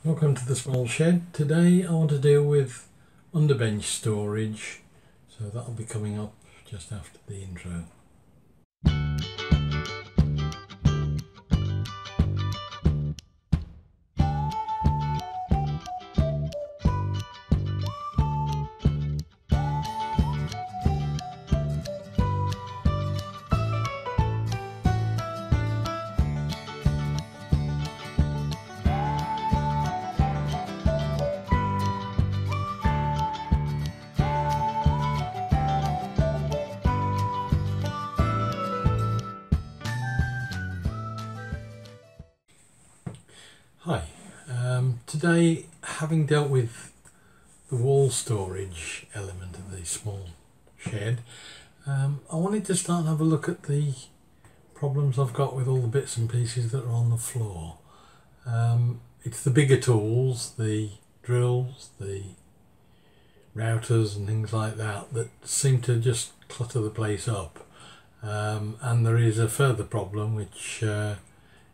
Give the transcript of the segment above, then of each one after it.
Welcome to the small shed. Today I want to deal with underbench storage, so that'll be coming up just after the intro. Hi, today, having dealt with the wall storage element of the small shed, I wanted to start and have a look at the problems I've got with all the bits and pieces that are on the floor. It's the bigger tools, the drills, the routers and things like that that seem to just clutter the place up, and there is a further problem which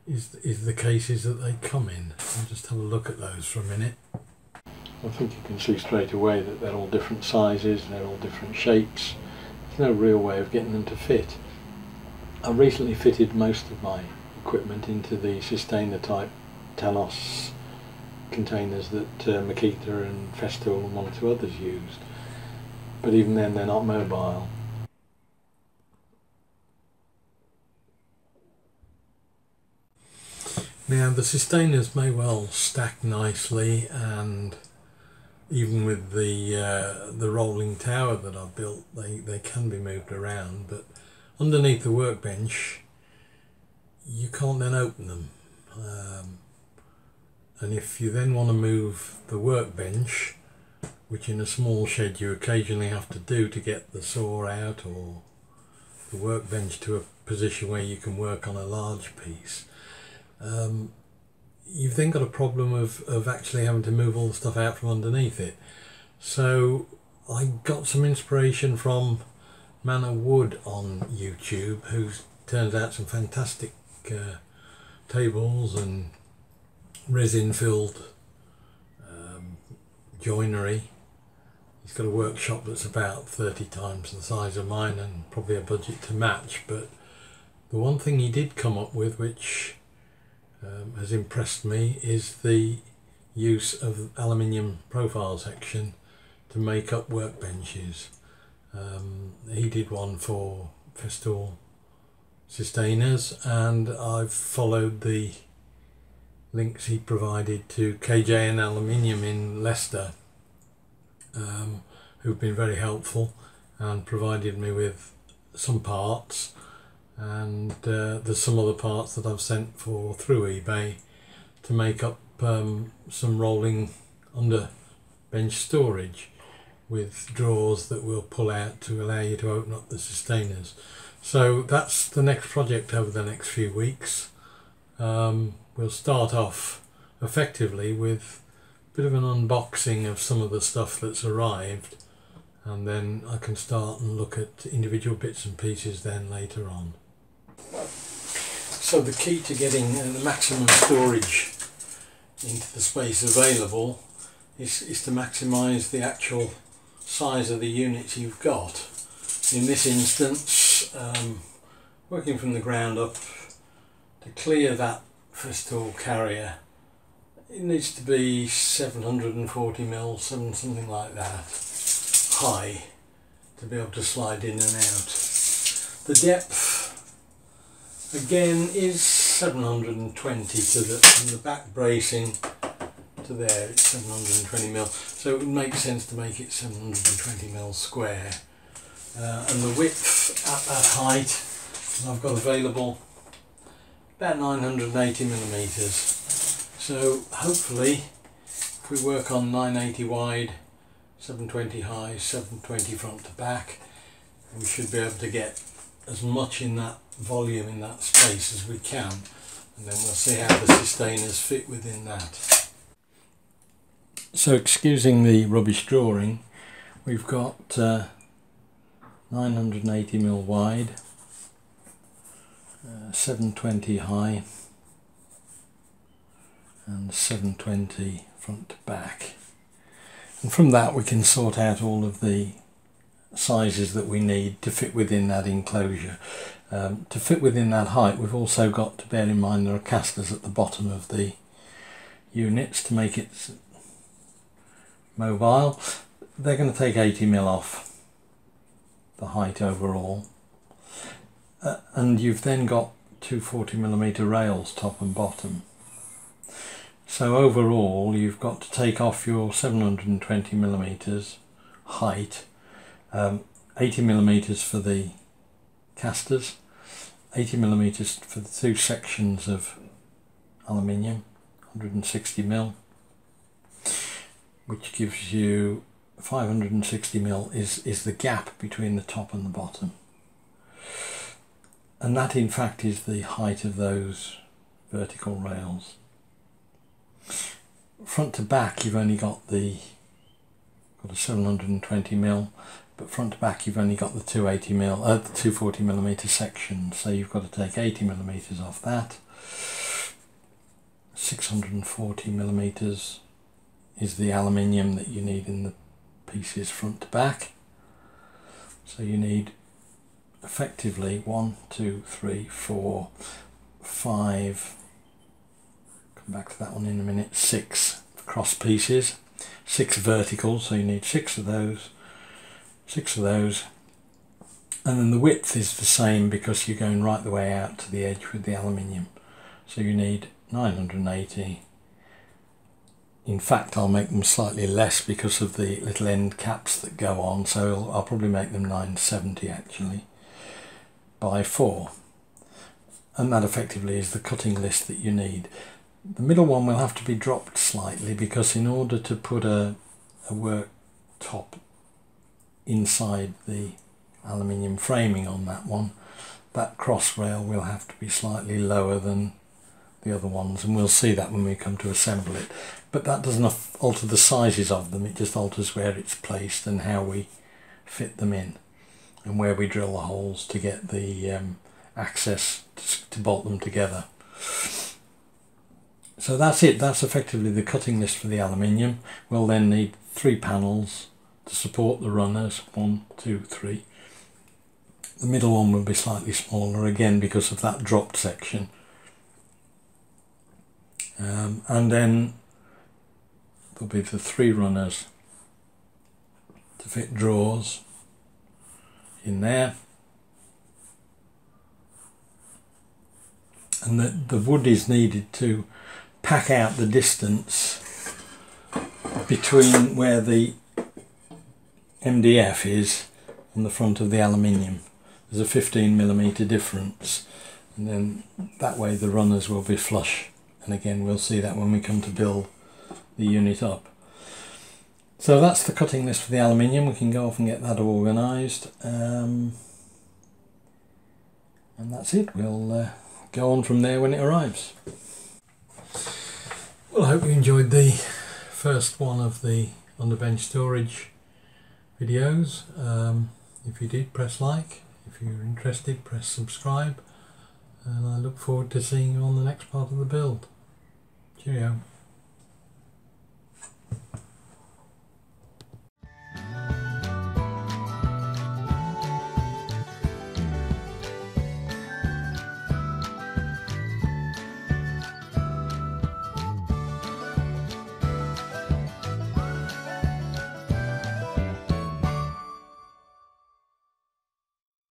is the cases that they come in. I'll just have a look at those for a minute. I think you can see straight away that they're all different sizes, they're all different shapes. There's no real way of getting them to fit. I've recently fitted most of my equipment into the sustainer type Talos containers that Makita and Festool and one or two others used, but even then they're not mobile. Now the sustainers may well stack nicely, and even with the rolling tower that I've built, they can be moved around, but underneath the workbench you can't then open them, and if you then want to move the workbench, which in a small shed you occasionally have to do to get the saw out or the workbench to a position where you can work on a large piece, you've then got a problem of actually having to move all the stuff out from underneath it. So I got some inspiration from Manor Wood on YouTube, who turns out some fantastic tables and resin filled joinery. He's got a workshop that's about 30 times the size of mine and probably a budget to match, but the one thing he did come up with which has impressed me is the use of aluminium profile section to make up workbenches. He did one for Festool sustainers, and I've followed the links he provided to KJN Aljminium in Leicester, who've been very helpful and provided me with some parts. And there's some other parts that I've sent for through eBay to make up some rolling under bench storage with drawers that we'll pull out to allow you to open up the sustainers. So that's the next project over the next few weeks. We'll start off effectively with a bit of an unboxing of some of the stuff that's arrived, and then I can start and look at individual bits and pieces then later on. So the key to getting the maximum storage into the space available is to maximise the actual size of the units you've got. In this instance, working from the ground up, to clear that Festool carrier, it needs to be 740mm, something like that, high, to be able to slide in and out. The depth again is 720 from the back bracing to there, it's 720mm, so it would make sense to make it 720mm square. And the width at that height I've got available about 980mm. So hopefully if we work on 980 wide, 720 high, 720 front to back, we should be able to get as much in that volume, in that space as we can, and then we'll see how the sustainers fit within that. So excusing the rubbish drawing, we've got 980mm wide, 720 high and 720 front to back. And from that we can sort out all of the sizes that we need to fit within that enclosure. To fit within that height, we've also got to bear in mind there are casters at the bottom of the units to make it mobile. They're going to take 80mm off the height overall, and you've then got two 40mm rails top and bottom. So overall you've got to take off your 720mm height, 80mm for the casters, 80mm for the two sections of aluminium, 160mm, which gives you 560mm is the gap between the top and the bottom. And that in fact is the height of those vertical rails. Front to back you've only got a 720mm, but front to back you've only got the two 40mm sections, so you've got to take 80mm off that. 640mm is the aluminium that you need in the pieces front to back. So you need effectively 1, 2, 3, 4, 5, come back to that one in a minute, 6 cross pieces, 6 verticals, so you need 6 of those, and then the width is the same because you're going right the way out to the edge with the aluminium, so you need 980. In fact I'll make them slightly less because of the little end caps that go on, so I'll probably make them 970 actually, by 4, and that effectively is the cutting list that you need. The middle one will have to be dropped slightly because in order to put a work top inside the aluminium framing on that one, that cross rail will have to be slightly lower than the other ones, and we'll see that when we come to assemble it. But that doesn't alter the sizes of them, it just alters where it's placed and how we fit them in and where we drill the holes to get the access to bolt them together. So that's it, that's effectively the cutting list for the aluminium. We'll then need 3 panels to support the runners, 1, 2, 3. The middle one will be slightly smaller again because of that dropped section. And then there'll be the 3 runners to fit drawers in there. And the wood is needed to pack out the distance between where the MDF is on the front of the aluminium. There's a 15mm difference, and then that way the runners will be flush, and again we'll see that when we come to build the unit up. So that's the cutting list for the aluminium. We can go off and get that organised, and that's it. We'll go on from there when it arrives. Well, I hope you enjoyed the first one of the underbench storage videos. If you did, press like. If you're interested, press subscribe, and I look forward to seeing you on the next part of the build. Cheerio.